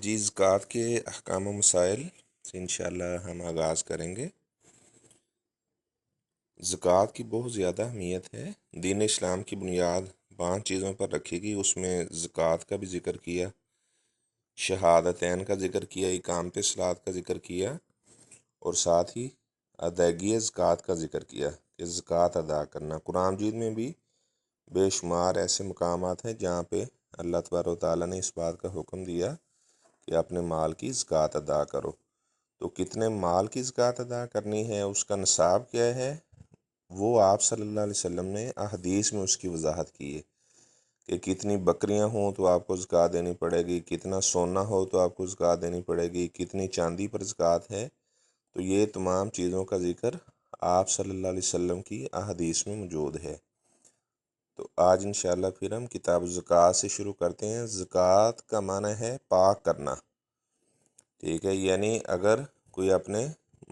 جی زکوٰۃ کے احکام و مسائل سے انشاءاللہ ہم آغاز کریں گے۔ زکوٰۃ کی بہت زیادہ اہمیت ہے۔ دین اسلام کی بنیاد 5 چیزوں پر رکھی گئی، اس میں زکوٰۃ کا بھی ذکر کیا، شہادتین کا ذکر کیا، اقامت صلاۃ کا ذکر کیا، اور ساتھ ہی ادائیگی زکوٰۃ کا ذکر کیا کہ زکوٰۃ ادا کرنا۔ قرآن مجید میں بھی بے شمار ایسے مقامات ہیں جہاں پہ اللہ تبارک و تعالیٰ نے اس بات کا حکم دیا کہ اپنے مال کی زکوٰۃ ادا کرو۔ تو کتنے مال کی زکوٰۃ ادا کرنی ہے، اس کا نصاب کیا ہے، وہ آپ صلی اللہ علیہ وسلم نے احادیث میں اس کی وضاحت کی ہے کہ کتنی بکریاں ہوں تو آپ کو زکوٰۃ دینی پڑے گی، کتنا سونا ہو تو آپ کو زکوٰۃ دینی پڑے گی، کتنی چاندی پر زکوٰۃ ہے۔ تو یہ تمام چیزوں کا ذکر آپ صلی اللہ علیہ وسلم کی احادیث میں موجود ہے۔ تو آج انشاءاللہ پھر ہم کتاب الزکوٰۃ سے شروع کرتے ہیں۔ زکوٰۃ کا معنی ہے پاک کرنا، ٹھیک ہے، یعنی اگر کوئی اپنے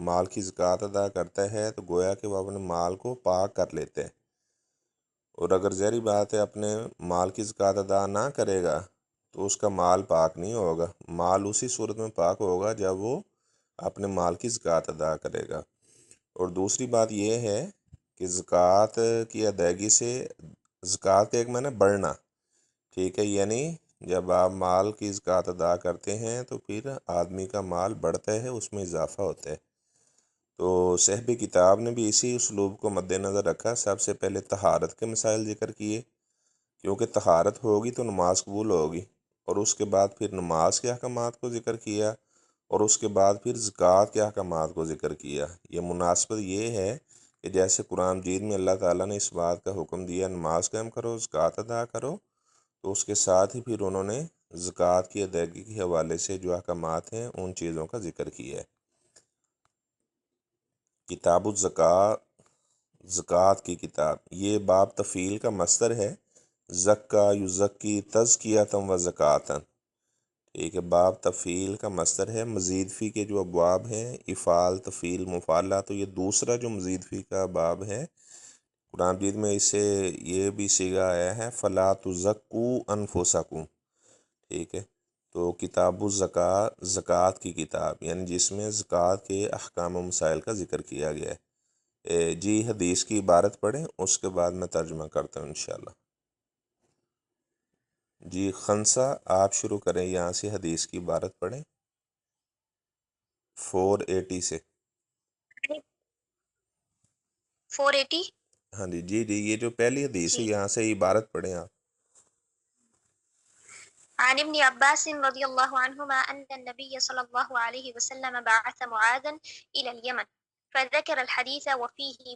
مال کی زکوٰۃ ادا کرتا ہے تو گویا کہ وہ اپنے مال کو پاک کر لیتے ہیں، اور اگر ظاہری بات ہے اپنے مال کی زکوٰۃ ادا نہ کرے گا تو اس کا مال پاک نہیں ہوگا۔ مال اسی صورت میں پاک ہوگا جب وہ اپنے مال کی زکوٰۃ ادا کرے گا۔ اور دوسری بات یہ ہے کہ زکوٰۃ کی ادائیگی سے زکوٰۃ کا ایک معنی بڑھنا، ٹھیک ہے، یعنی جب آپ مال کی زکوٰۃ ادا کرتے ہیں تو پھر آدمی کا مال بڑھتا ہے، اس میں اضافہ ہوتا ہے۔ تو صاحب کتاب نے بھی اسی اسلوب کو مد نظر رکھا، سب سے پہلے طہارت کے مسائل ذکر کیے، کیونکہ طہارت ہوگی تو نماز قبول ہوگی، اور اس کے بعد پھر نماز کے احکامات کو ذکر کیا، اور اس کے بعد پھر زکوٰۃ کے احکامات کو ذکر کیا۔ یہ مناسبت یہ ہے کہ جیسے قرآن مجید میں اللہ تعالیٰ نے اس بات کا حکم دیا نماز قائم کرو، زکوٰۃ ادا کرو، تو اس کے ساتھ ہی پھر انہوں نے زکوٰۃ کی ادائیگی کے حوالے سے جو احکامات ہیں ان چیزوں کا ذکر کیا ہے۔ کتاب الزکوٰۃ، زکوٰۃ کی کتاب، یہ باب تفعیل کا مصدر ہے، زکا یزکی تزکیۃ و زکوٰۃ، ٹھیک ہے، باب تفعیل کا مصدر ہے۔ مزید فی کے جو ابواب ہیں، افعال، تفعیل، مفعلہ، تو یہ دوسرا جو مزید فی کا باب ہے قرآن مجید میں، اسے یہ بھی صیغہ آیا ہے فلا تزکوا انفسکم، ٹھیک ہے۔ تو کتاب الزکوٰۃ، زکوٰۃ کی کتاب، یعنی جس میں زکوٰۃ کے احکام و مسائل کا ذکر کیا گیا ہے۔ جی حدیث کی عبارت پڑھیں، اس کے بعد میں ترجمہ کرتا ہوں انشاءاللہ۔ جی خنسا آپ شروع کریں، یہاں سے حدیث کی عبارت پڑھیں 480 سے۔ 480 ہاں جی جی یہ جو پہلی حدیث ہے جی۔ یہاں سے عبارت پڑھیں آپ۔ عن ابن عباس رضي الله عنهما أن النبي صلى الله عليه وسلم بعث معاذا إلى اليمن فذكر الحديث وفيه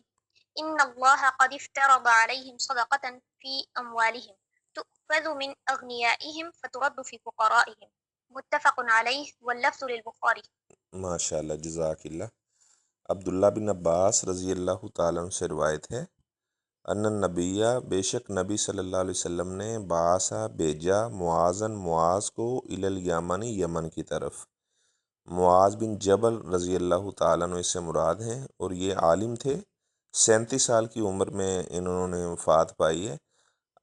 إن الله قد افترض عليهم صدقة في أموالهم تؤخذ من أغنيائهم فترد في فقرائهم، متفق عليه واللفظ للبخاري۔ ماشاء اللہ، جزاک اللہ۔ عبداللہ بن عباس رضی اللہ تعالیٰ عنہ سے روایت ہے، ان النبیہ، بے شک نبی صلی اللہ علیہ وسلم نے بعثا بھیجا، معاذن معاذ کو، الی الیمن یمن کی طرف۔ معاذ بن جبل رضی اللہ تعالیٰ عنہ اس سے مراد ہیں، اور یہ عالم تھے، 37 سال کی عمر میں انہوں نے وفات پائی ہے۔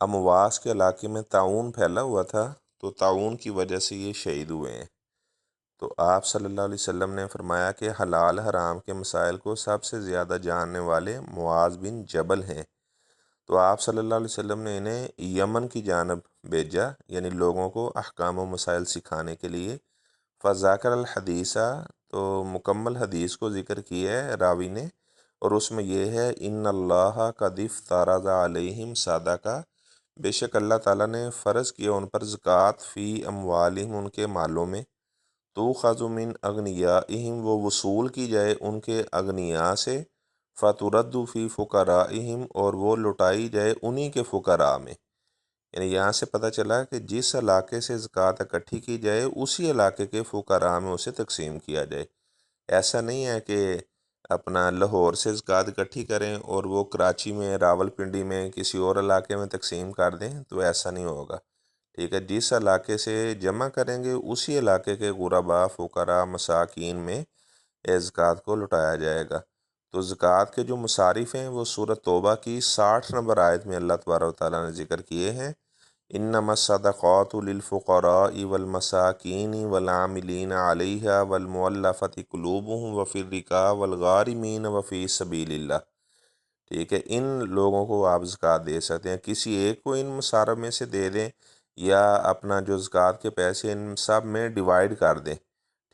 امواس کے علاقے میں طاعون پھیلا ہوا تھا، تو طاعون کی وجہ سے یہ شہید ہوئے ہیں۔ تو آپ صلی اللہ علیہ وسلم نے فرمایا کہ حلال حرام کے مسائل کو سب سے زیادہ جاننے والے معاذ بن جبل ہیں۔ تو آپ صلی اللہ علیہ وسلم نے انہیں یمن کی جانب بھیجا، یعنی لوگوں کو احکام و مسائل سکھانے کے لیے۔ فذاکر الحدیثہ، تو مکمل حدیث کو ذکر کیا ہے راوی نے، اور اس میں یہ ہے ان اللہ قد افترض علیہم صدقہ، بے شک اللہ تعالیٰ نے فرض کیا ان پر زکوٰۃ، فی اموالہم، ان کے مالوں میں، تؤخذ من اغنیائہم، وہ وصول کی جائے ان کے اغنیاء سے، فترد فی فقرائہم، اور وہ لٹائی جائے انہی کے فقراء میں۔ یعنی یہاں سے پتہ چلا کہ جس علاقے سے زکوٰۃ اکٹھی کی جائے اسی علاقے کے فقراء میں اسے تقسیم کیا جائے۔ ایسا نہیں ہے کہ اپنا لاہور سے زکوٰۃ اکٹھی کریں اور وہ کراچی میں، راول پنڈی میں، کسی اور علاقے میں تقسیم کر دیں، تو ایسا نہیں ہوگا، ٹھیک ہے۔ جس علاقے سے جمع کریں گے اسی علاقے کے غرباء، فقراء، مساکین میں زکوٰۃ کو لٹایا جائے گا۔ تو زکوٰۃ کے جو مصارف ہیں وہ سورۃ توبہ کی 60 نمبر آیت میں اللہ تبارک و تعالیٰ نے ذکر کیے ہیں، انما الصدقات للفقراء والمساکین والعاملین علیہا والمؤلفۃ قلوبہم وفی الرقاب والغارمین وفی سبیل اللہ۔ ٹھیک ہے، ان لوگوں کو آپ زکوٰۃ دے سکتے ہیں، کسی ایک کو ان مسارب میں سے دے دیں یا اپنا جو زکوٰۃ کے پیسے ان سب میں ڈیوائیڈ کر دیں،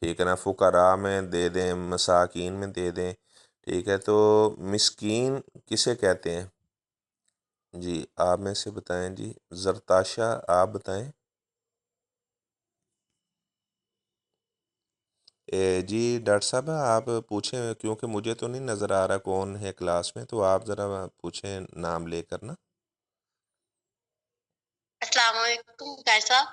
ٹھیک ہے نا، فقراء میں دے دیں، مساکین میں دے دیں، ٹھیک ہے۔ تو مسکین کسے کہتے ہیں؟ جی آپ میں سے بتائیں جی، زرتاشا آپ بتائیں۔ جی ڈاکٹر صاحب آپ پوچھیں، کیونکہ مجھے تو نہیں نظر آ رہا کون ہے کلاس میں، تو آپ ذرا پوچھیں نام لے کر نا۔ السلام علیکم کیسا؟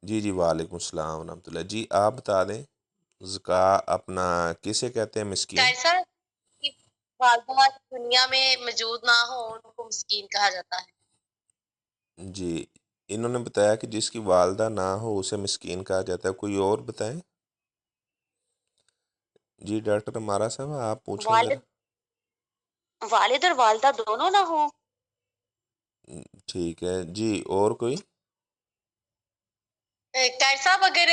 جی جی وعلیکم السلام ورحمۃ اللہ۔ جی آپ بتا دیں اپنا کسے کہتے ہیں مسکین؟ کیسا کہ والدہ دنیا میں موجود نہ ہو ان کو مسکین کہا جاتا ہے۔ جی انہوں نے بتایا کہ جس کی والدہ نہ ہو اسے مسکین کہا جاتا ہے، کوئی اور بتائیں؟ جی ڈاکٹر ہمارا صاحب آپ پوچھیں ذرا۔ والد اور والدہ دونوں نہ ہوں؟ ٹھیک ہے جی، اور کوئی؟ کیسا اگر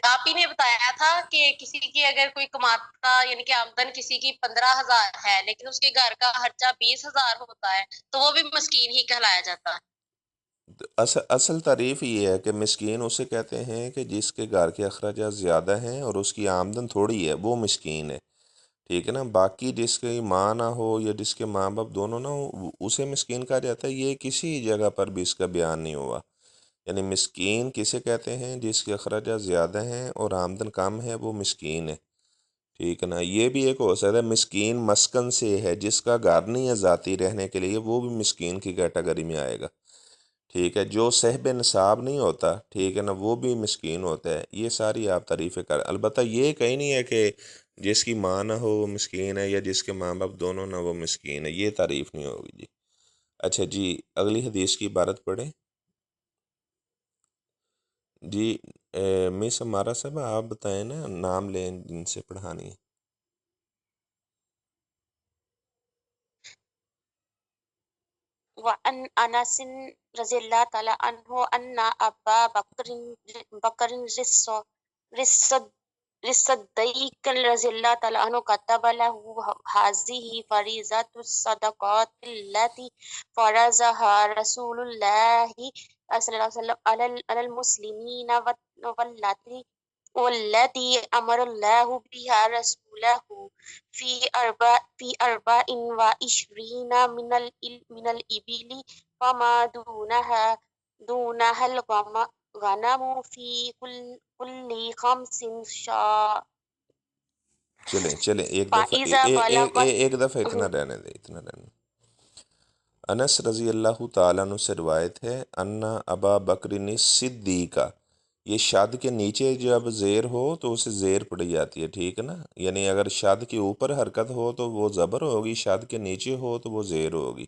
آپ ہی نے بتایا تھا کہ کسی کی اگر کوئی کماتا یعنی کہ آمدن کسی کی 15,000 ہے لیکن اس کے گھر کا خرچہ 20,000 ہوتا ہے تو وہ بھی مسکین ہی کہلایا جاتا ہے۔ اصل تعریف یہ ہے کہ مسکین اسے کہتے ہیں کہ جس کے گھر کے اخراجات زیادہ ہیں اور اس کی آمدن تھوڑی ہے، وہ مسکین ہے، ٹھیک ہے نا۔ باقی جس کی ماں نہ ہو یا جس کے ماں باپ دونوں نہ ہو اسے مسکین کہا جاتا ہے۔ یہ کسی جگہ پر بھی اس کا بیان نہیں ہوا، یعنی مسکین کسے کہتے ہیں؟ جس کے اخراجات زیادہ ہیں اور آمدن کم ہے، وہ مسکین ہے، ٹھیک ہے نا۔ یہ بھی ایک ہو سکتا ہے مسکین مسکن سے ہے، جس کا گھر نہیں ہے ذاتی رہنے کے لیے، وہ بھی مسکین کی کیٹیگری میں آئے گا، ٹھیک ہے۔ جو صاحب نصاب نہیں ہوتا، ٹھیک ہے نا، وہ بھی مسکین ہوتا ہے۔ یہ ساری آپ تعریفیں کر، البتہ یہ کہیں نہیں ہے کہ جس کی ماں نہ ہو وہ مسکین ہے یا جس کے ماں باپ دونوں نہ وہ مسکین ہے، یہ تعریف نہیں ہوگی جی۔ اچھا جی اگلی حدیث کی عبارت پڑھیں جی۔ مس ہمارا صاحب آپ بتائیں نا، نام لیں جن سے پڑھانی ہے۔ وعن انس رضی اللہ تعالی عنہ ان ابا بکر للصدیق رضی اللہ تعالی عنہ كتب له هذه فريضة الصدقات التي فرضها رسول الله صلى الله عليه وسلم على المسلمين والتي أمر الله بها رسوله في 24 من الإبل فما دونها الغنم في كل 5 شاء چلیں ایک دفعہ فإذا بلغت ایک دفعہ اتنا رہنے دیں، اتنا رہنے دیں۔ انس رضی اللہ تعالیٰ عنہ سے روایت ہے، انا ابا بکر صدیقہ، یہ شد کے نیچے جب زیر ہو تو اسے زیر پڑی جاتی ہے، ٹھیک ہے نا، یعنی اگر شد کے اوپر حرکت ہو تو وہ زبر ہوگی، شد کے نیچے ہو تو وہ زیر ہوگی۔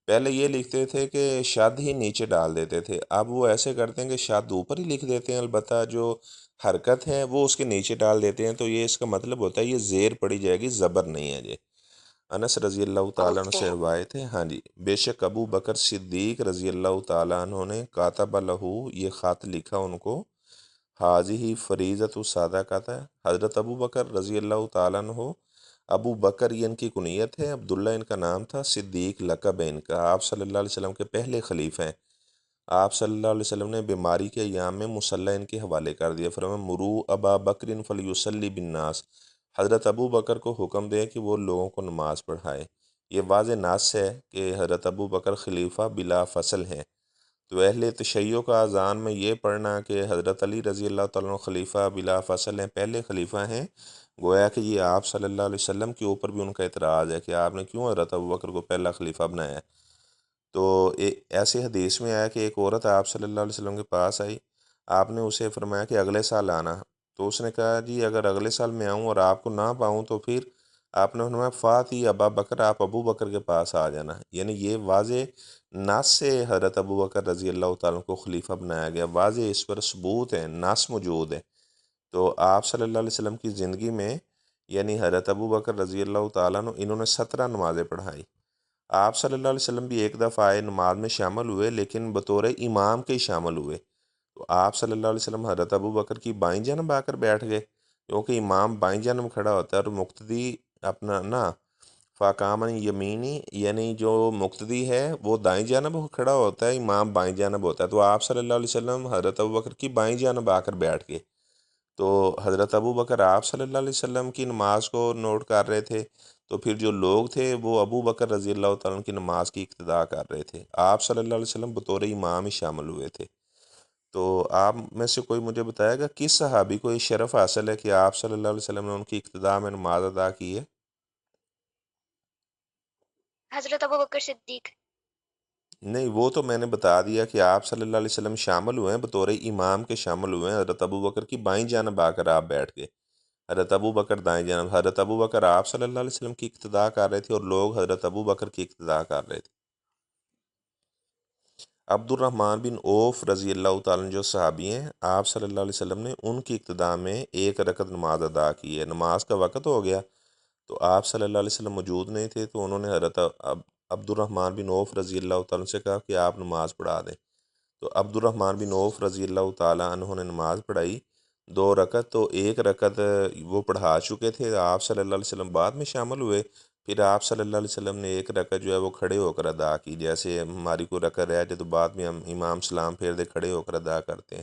پہلے یہ لکھتے تھے کہ شد ہی نیچے ڈال دیتے تھے، اب وہ ایسے کرتے ہیں کہ شد اوپر ہی لکھ دیتے ہیں، البتہ جو حرکت ہے وہ اس کے نیچے ڈال دیتے ہیں، تو یہ اس کا مطلب ہوتا ہے یہ زیر پڑی جائے گی، زبر نہیں ہے جی۔ انس رضی اللہ تعالیٰ عنہ سے روایت ہے، ہاں جی، بے شک ابو بکر صدیق رضی اللہ تعالیٰ عنہ نے کاتب لہو، یہ خط لکھا ان کو، حاضی فریضۃ السادہ کا تھا، حضرت ابو بکر رضی اللہ تعالیٰ عنہ، ابو بکر یہ ان کی کنیت ہے، عبداللہ ان کا نام تھا، صدیق لقب ہے ان کا، آپ صلی اللہ علیہ وسلم کے پہلے خلیفہ ہیں۔ آپ صلی اللہ علیہ وسلم نے بیماری کے ایام میں مصلی ان کے حوالے کر دیا، فرمایا مرو ابا بکر فلیصلی بالناس، حضرت ابو بکر کو حکم دے کہ وہ لوگوں کو نماز پڑھائے۔ یہ واضح نص ہے کہ حضرت ابو بکر خلیفہ بلا فصل ہیں، تو اہل تشیع کا اذان میں یہ پڑھنا کہ حضرت علی رضی اللہ تعالیٰ عنہ خلیفہ بلا فصل ہیں، پہلے خلیفہ ہیں، گویا کہ یہ آپ صلی اللہ علیہ وسلم کے اوپر بھی ان کا اعتراض ہے کہ آپ نے کیوں حضرت ابو بکر کو پہلا خلیفہ بنایا ہے۔ تو ایسے حدیث میں آیا کہ ایک عورت آپ صلی اللہ علیہ وسلم کے پاس آئی، آپ نے اسے فرمایا کہ اگلے سال آنا، تو اس نے کہا جی اگر اگلے سال میں آؤں اور آپ کو نہ پاؤں تو پھر آپ نے فرمایا فاتی ابا بکر، آپ ابو بکر کے پاس آ جانا، یعنی یہ واضح نص سے حضرت ابو بکر رضی اللہ تعالیٰ کو خلیفہ بنایا گیا، واضح اس پر ثبوت ہے، نص موجود ہے۔ تو آپ صلی اللہ علیہ وسلم کی زندگی میں یعنی حضرت ابو بکر رضی اللہ تعالیٰ عنہ انہوں نے 17 نمازیں پڑھائی، آپ صلی اللہ علیہ وسلم بھی ایک دفعہ آئے، نماز میں شامل ہوئے، لیکن بطور امام کے ہی شامل ہوئے، تو آپ صلی اللہ علیہ وسلم حضرت ابو بکر کی بائیں جانب آ کر بیٹھ گئے، کیونکہ امام بائیں جانب کھڑا ہوتا ہے اور مقتدی اپنا نا فاقامن یمینی، یعنی جو مقتدی ہے وہ دائیں جانب کھڑا ہوتا ہے، امام بائیں جانب ہوتا ہے، تو آپ صلی اللہ علیہ وسلم حضرت ابو بکر کی بائیں جانب آ کر بیٹھ گئے، تو حضرت ابو بکر آپ صلی اللہ علیہ وسلم کی نماز کو نوٹ کر رہے تھے، تو پھر جو لوگ تھے وہ ابو بکر رضی اللہ تعالیٰ عنہ کی نماز کی اقتداء کر رہے تھے، آپ صلی اللہ علیہ وسلم بطور امام ہی شامل ہوئے تھے۔ تو آپ میں سے کوئی مجھے بتائے گا کس صحابی کو یہ شرف حاصل ہے کہ آپ صلی اللہ علیہ وسلم نے ان کی اقتداء میں نماز ادا کی ہے؟ حضرت ابو بکر صدیق۔ نہیں، وہ تو میں نے بتا دیا کہ آپ صلی اللہ علیہ وسلم شامل ہوئے ہیں، بطور امام کے شامل ہوئے ہیں، حضرت ابو بکر کی بائیں جانب آ کر آپ بیٹھ گئے، حضرت ابو بکر دائیں جانب، حضرت ابو بکر آپ صلی اللہ علیہ وسلم کی اقتداء کر رہے تھے اور لوگ حضرت ابو بکر کی اقتداء کر رہے تھے۔ عبد الرحمن بن عوف رضی اللہ تعالیٰ عنہ جو صحابی ہیں، آپ صلی اللہ علیہ وسلم نے ان کی اقتداء میں ایک رکعت نماز ادا کی ہے، نماز کا وقت ہو گیا تو آپ صلی اللہ علیہ وسلم موجود نہیں تھے، تو انہوں نے حضرت عبد الرحمن بن عوف رضی اللہ تعالیٰ عنہ سے کہا کہ آپ نماز پڑھا دیں، تو عبد الرحمن بن عوف رضی اللہ تعالیٰ عنہ نے نماز پڑھائی 2 رکعت، تو ایک رکعت وہ پڑھا چکے تھے، آپ صلی اللہ علیہ وسلم بعد میں شامل ہوئے، پھر آپ صلی اللہ علیہ وسلم نے ایک رکعت جو ہے وہ کھڑے ہو کر ادا کی، جیسے ہماری کوئی رکعت رہ جائے تو بعد میں ہم امام سلام پھیر دے کھڑے ہو کر ادا کرتے ہیں،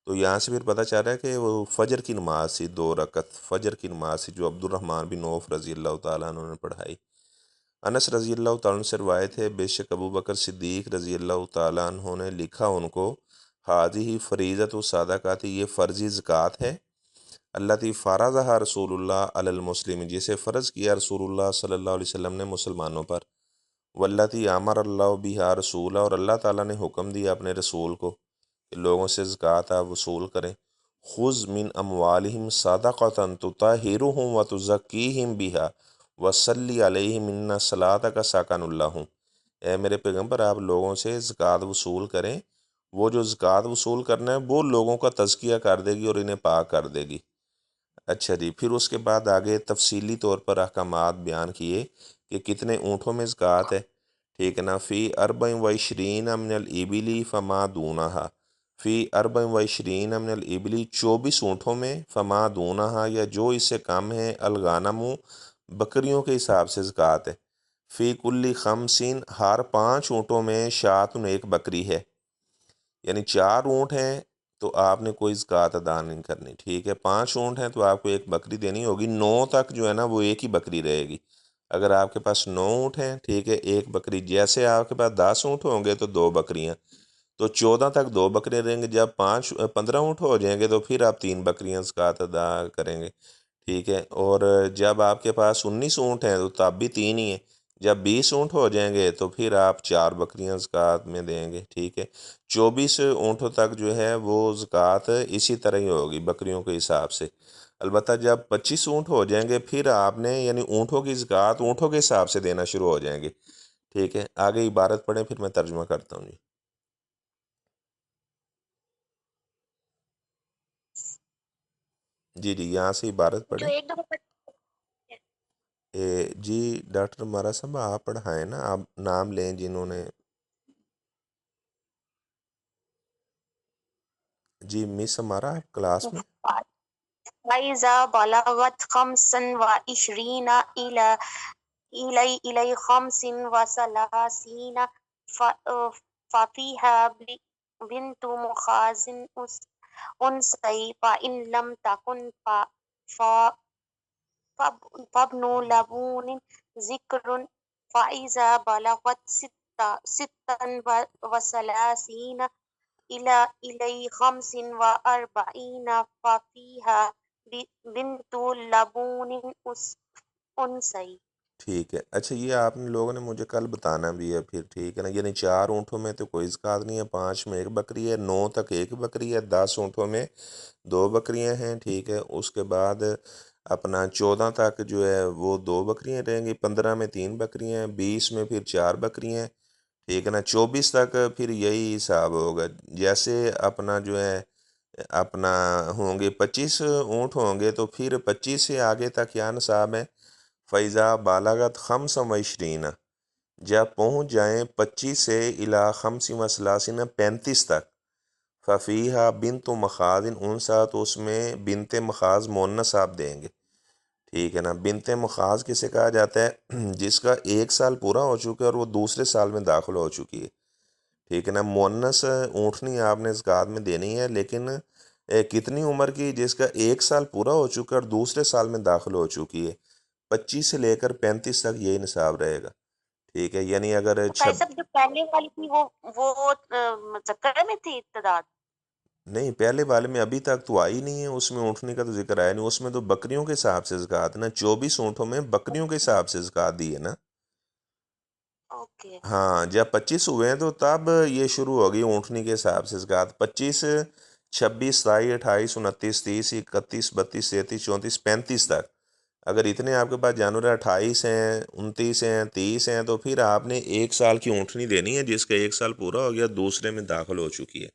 تو یہاں سے پھر پتہ چل رہا ہے کہ وہ فجر کی نماز تھی، 2 رکعت فجر کی نماز تھی جو عبد الرحمن بن عوف رضی اللہ تعالیٰ عنہ نے پڑھائی۔ انس رضی اللہ تعالیٰ عنہ سے روایت ہے، بے شک ابو بکر صدیق رضی اللہ تعالیٰ عنہ نے لکھا ان کو، حاضی فریضت و صدقات، یہ فرضی زکوٰۃ ہے، اللہ تی فرضہ رسول اللہ علی المسلم، جسے فرض کیا رسول اللہ صلی اللہ علیہ وسلم نے مسلمانوں پر، واللتی امر اللہ بہا رسولہ، اور اللہ تعالیٰ نے حکم دیا اپنے رسول کو کہ لوگوں سے زکوٰۃ آپ وصول کریں، خذ من اموالہم صدقۃ تطہرہم وتزکیہم بہا وصلی علیہم ان صلاتک سکن لہم، اے میرے پیغمبر آپ لوگوں سے زکوٰۃ وصول کریں، وہ جو زکوٰۃ وصول کرنا ہے وہ لوگوں کا تزکیہ کر دے گی اور انہیں پاک کر دے گی۔ اچھا جی، پھر اس کے بعد آگے تفصیلی طور پر احکامات بیان کیے کہ کتنے اونٹوں میں زکوٰۃ ہے، ٹھیک ہے نا، فی اربع و عشرین من الابلی فما دونہا، فی اربع و عشرین من الابلی 24 اونٹوں میں، فما دونہا یا جو اس سے کم ہے، الغنم بکریوں کے حساب سے زکوٰۃ ہے، فی کل خمسین ہر 5 اونٹوں میں، شاتن ایک بکری ہے، یعنی 4 اونٹ ہیں تو آپ نے کوئی زکوٰۃ ادا نہیں کرنی، ٹھیک ہے، 5 اونٹ ہیں تو آپ کو ایک بکری دینی ہوگی، 9 تک جو ہے نا وہ ایک ہی بکری رہے گی، اگر آپ کے پاس 9 اونٹ ہیں، ٹھیک ہے، ایک بکری، جیسے آپ کے پاس 10 اونٹ ہوں گے تو 2 بکریاں، تو 14 تک 2 بکریاں رہیں گے، جب 15 اونٹ ہو جائیں گے تو پھر آپ 3 بکریاں زکوٰۃ ادا کریں گے، ٹھیک ہے، اور جب آپ کے پاس 19 اونٹ ہیں تو تب بھی 3 ہی ہیں، جب 20 اونٹ ہو جائیں گے تو پھر آپ 4 بکریاں زکوٰۃ میں دیں گے، ٹھیک ہے، 24 اونٹوں تک جو ہے وہ زکوٰۃ اسی طرح ہی ہوگی بکریوں کے حساب سے، البتہ جب 25 اونٹ ہو جائیں گے پھر آپ نے یعنی اونٹوں کی زکوٰۃ اونٹوں کے حساب سے دینا شروع ہو جائیں گے، ٹھیک ہے، آگے عبارت پڑھیں پھر میں ترجمہ کرتا ہوں جی۔ جی جی، یہاں سے عبارت جو پڑھیں۔ ایک دفعہ جی ڈاکٹر مارا صاحب آپ پڑھائیں نا، آپ نام لیں جنہوں نے، جی مس ہمارا آپ کلاس میں، وَإِذَا بَلَغَتْ خَمْسًا وَعِشْرِينَ إِلَى خَمْسٍ وَثَلَاثِينَ فَفِيهَا بِنْتُ مُخَازٍ أُنْثَىٰ فَإِنْ لَمْ تَكُنْ فَابْنُ لَبُونٍ ذِكْرٌ فَإِذَا بَلَغَتْ سِتًّا وَثَلَاثِينَ إلى 45 ففيها بنت لبون أنثى۔ ٹھیک ہے، اچھا یہ آپ نے لوگوں نے مجھے کل بتانا بھی ہے پھر، ٹھیک ہے نا، یعنی 4 اونٹوں میں تو کوئی زکوٰۃ نہیں ہے، 5 میں ایک بکری ہے، 9 تک ایک بکری ہے، 10 اونٹوں میں 2 بکریاں ہیں، ٹھیک ہے، اس کے بعد اپنا 14 تک جو ہے وہ 2 بکریاں رہیں گی، 15 میں 3 بکریاں ہیں، 20 میں پھر 4 بکریاں ہیں، ٹھیک ہے نا، 24 تک پھر یہی حساب ہوگا، جیسے اپنا جو ہے اپنا ہوں گے 25 اونٹ ہوں گے تو پھر 25 سے آگے تک کیا نصاب ہے، فیضا بالغت خمس و عشرین، جب پہنچ جائیں 25 سے الی 35 35 تک، ففیہا بنت مخاض انثیٰ، تو اس میں بنت مخاض مونث آپ دیں گے، ٹھیک ہے نا۔ بنت مخاض کسے کہا جاتا ہے؟ جس کا 1 سال پورا ہو چکا ہے اور وہ دوسرے سال میں داخل ہو چکی ہے، ٹھیک ہے نا۔ مونث اونٹنی آپ نے زکوٰۃ میں دینی ہے، لیکن کتنی عمر کی؟ جس کا 1 سال پورا ہو چکا ہے اور دوسرے سال میں داخل ہو چکی ہے، 25 سے لے کر 35 تک یہی نصاب رہے گا، ٹھیک ہے۔ یعنی اگر بھائی صاحب جو پہلے والی تھی وہ مذکر میں تھی تعداد؟ نہیں، پہلے والے میں ابھی تک تو آئی نہیں ہے، اس میں اونٹنی کا تو ذکر آیا نہیں، اس میں تو بکریوں کے حساب سے زکوٰۃ نا، 24 اونٹوں میں بکریوں کے حساب سے زکوٰۃ دی ہے نا۔ اوکے۔ ہاں، جب 25 ہوئے ہیں تو تب یہ شروع ہوگی اونٹنی کے حساب سے زکوٰۃ۔ 25، 26، 27، 28، 29، 30، 31، 32، 33، 34، 35 تک اگر اتنے آپ کے پاس جانور 28 ہیں، 29 ہیں، 30 ہیں، تو پھر آپ نے 1 سال کی اونٹنی دینی ہے، جس کا 1 سال پورا ہو گیا، دوسرے میں داخل ہو چکی ہے۔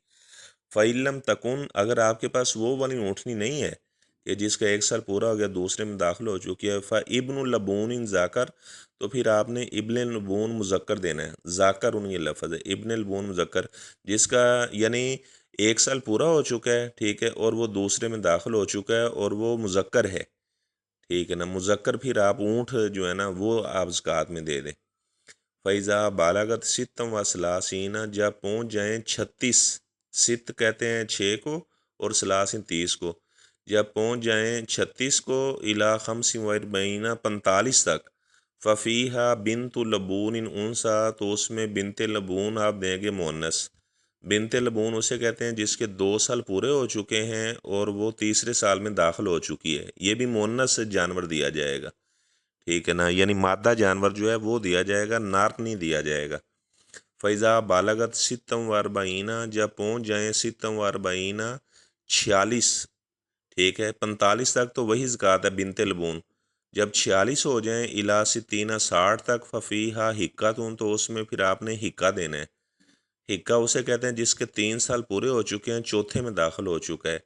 فعلم تکن، اگر آپ کے پاس وہ والی اونٹنی نہیں ہے کہ جس کا 1 سال پورا ہو گیا، دوسرے میں داخل ہو چکی ہے، فابن اللبون ذاکر، تو پھر آپ نے ابن البون مذکر دینا ہے، ذاکر ان یہ لفظ ہے، ابن البون مذکر، جس کا یعنی 1 سال پورا ہو چکا ہے، ٹھیک ہے، اور وہ دوسرے میں داخل ہو چکا ہے اور وہ مذکر ہے، ٹھیک ہے نا۔ مذکر پھر آپ اونٹ جو ہے نا وہ آپ زکوٰۃ میں دے دیں۔ فیضا بالغت ستم و ثلاثین، جب پہنچ جائیں 36، ست کہتے ہیں 6 کو اور ثلاثین 30 کو، جب پہنچ جائیں 36 کو الی 45 45 تک، ففیہا بنت لبون انثیٰ، تو اس میں بنت لبون آپ دیں گے مونث۔ بنت لبون اسے کہتے ہیں جس کے 2 سال پورے ہو چکے ہیں اور وہ تیسرے سال میں داخل ہو چکی ہے، یہ بھی مونث جانور دیا جائے گا، ٹھیک ہے نا، یعنی مادہ جانور جو ہے وہ دیا جائے گا، نار نہیں دیا جائے گا۔ فیضا بالغت ستم و اربعین، جب پہنچ جائیں 46 46، ٹھیک ہے، 45 تک تو وہی زکوٰۃ ہے بنت لبون، جب 46 ہو جائیں الی 60 60 تک، ففیہا حکۃ، تو اس میں پھر آپ نے حکہ دینا ہے۔ حکہ اسے کہتے ہیں جس کے 3 سال پورے ہو چکے ہیں، چوتھے میں داخل ہو چکا ہے۔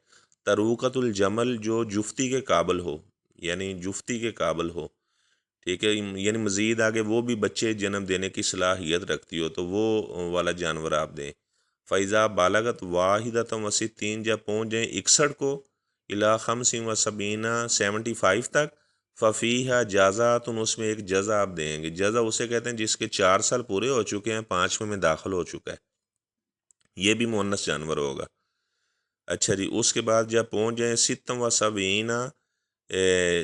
تروقت الجمل، جو جفتی کے قابل ہو، یعنی جفتی کے قابل ہو، ٹھیک ہے، یعنی مزید آگے وہ بھی بچے جنم دینے کی صلاحیت رکھتی ہو تو وہ والا جانور آپ دیں۔ فیضا بالغت واحدۃ و 60، جب پہنچ جائیں 61 کو الی 75 75 تک، ففیہا جزاۃ، اس میں ایک جزا آپ دیں گے۔ جزا اسے کہتے ہیں جس کے 4 سال پورے ہو چکے ہیں، 5ویں میں داخل ہو چکا ہے، یہ بھی مونث جانور ہوگا۔ اچھا جی، اس کے بعد جب پہنچ جائیں 76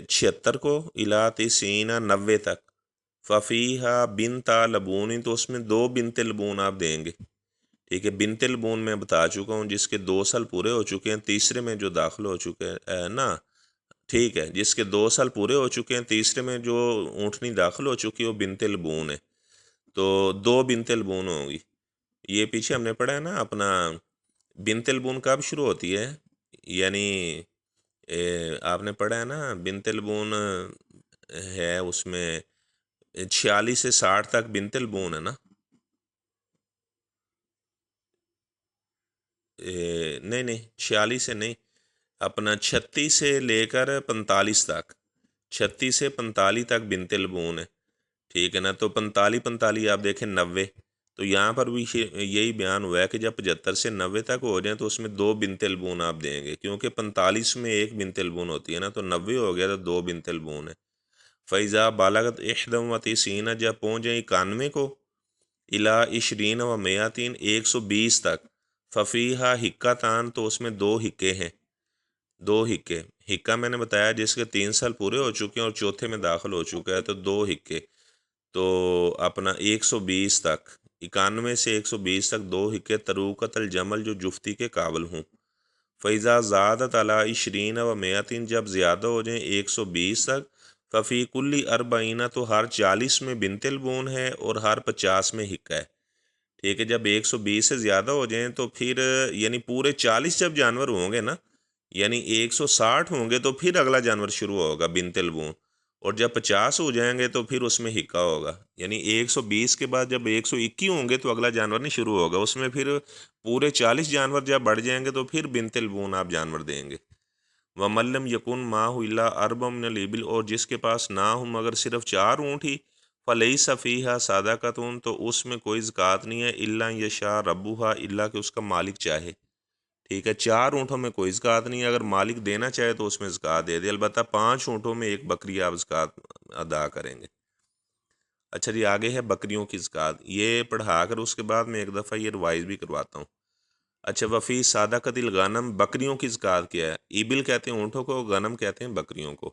76 کو الی 90 90 تک، ففیہا بنت لبون، تو اس میں 2 بنت لبون آپ دیں گے، ٹھیک ہے۔ بنت لبون میں بتا چکا ہوں جس کے 2 سال پورے ہو چکے ہیں، تیسرے میں جو داخل ہو چکے ہیں نا، ٹھیک ہے، جس کے 2 سال پورے ہو چکے ہیں، تیسرے میں جو اونٹنی داخل ہو چکی ہے وہ بنت لبون ہے، تو 2 بنت لبون ہوں گی۔ یہ پیچھے ہم نے پڑھا ہے نا اپنا، بنت لبون کب شروع ہوتی ہے؟ یعنی آپ نے پڑھا ہے نا بنت لبون ہے اس میں 46 سے 60 تک بنت لبون ہے نا، نہیں نہیں 46 سے نہیں، اپنا 36 سے لے کر 45 تک، 36 سے 45 تک بنت لبون ہے، ٹھیک ہے نا۔ تو 45 45 آپ دیکھیں 90، تو یہاں پر بھی یہی بیان ہوا ہے کہ جب 75 سے 90 تک ہو جائیں تو اس میں 2 بنت لبون آپ دیں گے، کیونکہ 45 میں 1 بنت لبون ہوتی ہے نا، تو 90 ہو گیا تو 2 بنت لبون ہے۔ فیضا بالغت 31، جب پہنچ جائیں 91 کو الی 20 و 100 120 تک، ففیہا حکتان، تو اس میں 2 حکے ہیں، 2 حکے۔ حکہ میں نے بتایا جس کے 3 سال پورے ہو چکے ہیں اور چوتھے میں داخل ہو چکا ہے، تو 2 حکے، تو اپنا 120 تک، 91 سے 120 تک 2 حکے، تروقت الجمل، جو جفتی کے قابل ہوں۔ فیضا زادت علی 20 و 100، جب زیادہ ہو جائیں 120 تک، ففی کلی 40، تو ہر 40 میں بنت لبون ہے اور ہر 50 میں حکہ ہے، ٹھیک ہے۔ جب 120 سے زیادہ ہو جائیں تو پھر یعنی پورے 40 جب جانور ہوں گے نا، یعنی 160 ہوں گے تو پھر اگلا جانور شروع ہوگا بنت لبون، اور جب 50 ہو جائیں گے تو پھر اس میں حکہ ہوگا، یعنی 120 کے بعد جب 121 ہوں گے تو اگلا جانور نہیں شروع ہوگا، اس میں پھر پورے 40 جانور جب بڑھ جائیں گے تو پھر بنت لبون آپ جانور دیں گے۔ وَمَن لَّمْ يَكُن مَّعَهُ إِلَّا أَرْبَعٌ مِّنَ الْإِبِلِ، اور جس کے پاس نہ ہوں مگر صرف 4 اونٹ ہی، فلیس فیہا صدقۃ، تو اس میں کوئی زکوٰۃ نہیں ہے، الا یشاء ربھا، الا کہ اس کا مالک چاہے. ٹھیک ہے، 4 اونٹوں میں کوئی زکوٰۃ نہیں ہے، اگر مالک دینا چاہے تو اس میں زکوٰۃ دے دے، البتہ 5 اونٹوں میں 1 بکری آپ زکوٰۃ ادا کریں گے. اچھا جی، آگے ہے بکریوں کی زکوٰۃ. یہ پڑھا کر اس کے بعد میں ایک دفعہ یہ ریوائز بھی کرواتا ہوں. اچھا، وفی صدقۃ الغنم، بکریوں کی زکوٰۃ کیا ہے؟ ایبل کہتے ہیں اونٹوں کو، غنم کہتے ہیں بکریوں کو.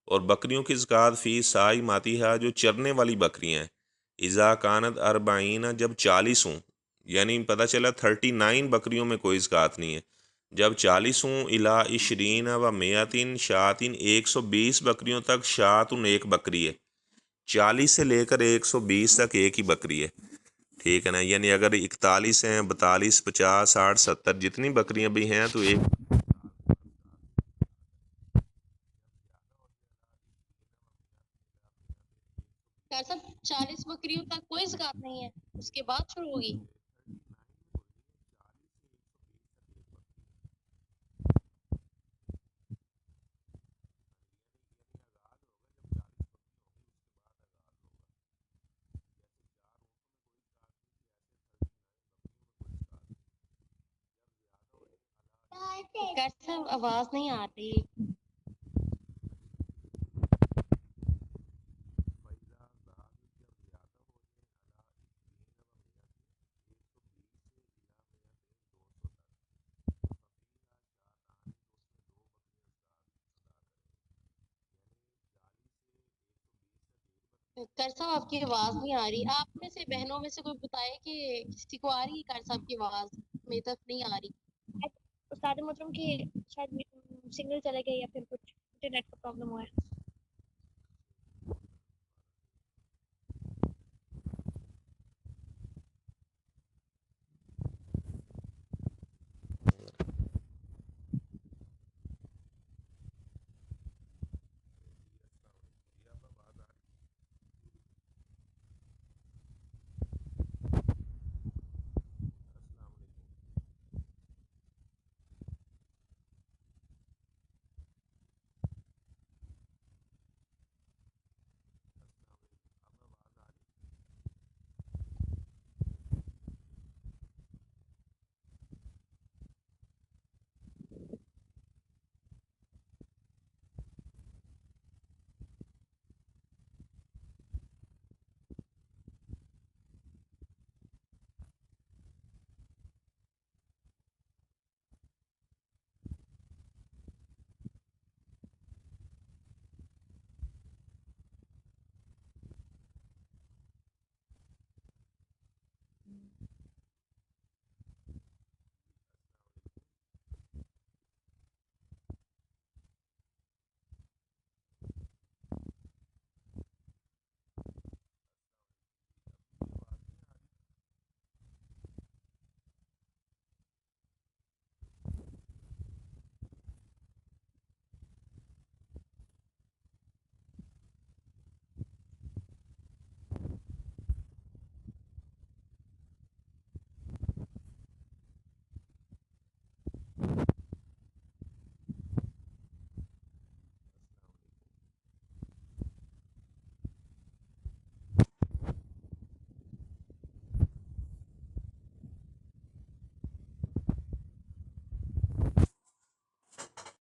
اور بکریوں کی زکوٰۃ فی سائی ماتیہا، جو چرنے والی بکریاں ہیں، اذا کانت اربعین، جب 40 ہوں، یعنی پتہ چلا 39 بکریوں میں کوئی زکوٰۃ نہیں ہے، جب 40 ہوں، الا عشرین و میتین شاتین، 120 بکریوں تک، شاتن ایک بکری ہے. 40 سے لے کر 120 تک ایک ہی بکری ہے. ٹھیک ہے نا، یعنی اگر 41 ہیں، 42، 50، 60، 70 جتنی بکریاں بھی ہیں تو ایک. ڈاکٹر صاحب 40 بکریوں تک کوئی زکوٰۃ نہیں ہے، اس کے بعد شروع ہوگی؟ ڈاکٹر صاحب آواز نہیں آ رہی. ڈاکٹر صاحب آپ کی آواز نہیں آ رہی. آپ میں سے بہنوں میں سے کوئی بتائے کہ کسی کو آ رہی ہے ڈاکٹر صاحب کی آواز؟ میری طرف نہیں آ رہی. استاد محترم کی شاید سگنل چلے گئے یا پھر کچھ انٹرنیٹ کا پرابلم ہوا ہے.